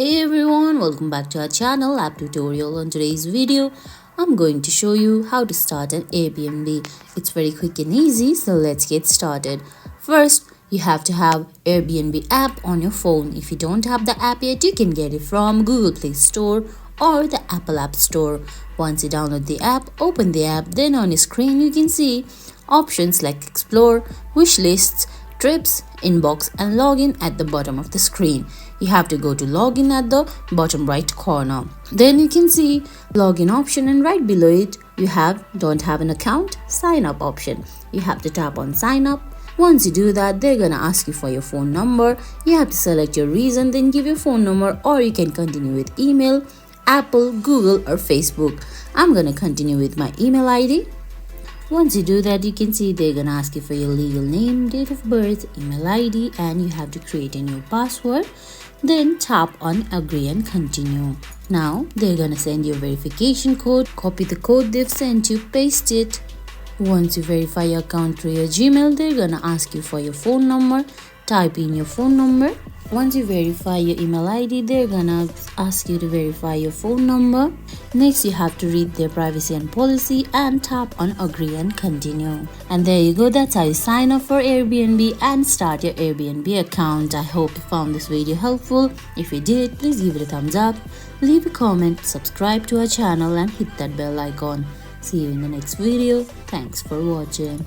Hey everyone, welcome back to our channel app tutorial. On today's video I'm going to show you how to start an Airbnb. It's very quick and easy, so let's get started. First, you have to have Airbnb app on your phone. If you don't have the app yet, you can get it from Google Play Store or the Apple App Store. Once you download the app, open the app, then on your screen you can see options like explore, wish lists, trips, inbox and login at the bottom of the screen. You have to go to login at the bottom right corner. Then you can see login option, and right below it you have don't have an account, sign up option. You have to tap on sign up. Once you do that, they're gonna ask you for your phone number. You have to select your reason, then give your phone number, or you can continue with email, Apple, Google or Facebook. I'm gonna continue with my email ID. Once you do that, you can see they're gonna ask you for your legal name, date of birth, email ID, and you have to create a new password. Then tap on agree and continue. Now they're gonna send you a verification code. Copy the code they've sent you, paste it. Once you verify your account through your Gmail, they're gonna ask you for your phone number. Type in your phone number. Once you verify your email ID, they're gonna ask you to verify your phone number. Next, you have to read their privacy and policy and tap on agree and continue. And there you go, that's how you sign up for Airbnb and start your Airbnb account. I hope you found this video helpful. If you did, please give it a thumbs up, leave a comment, subscribe to our channel and hit that bell icon. See you in the next video. Thanks for watching.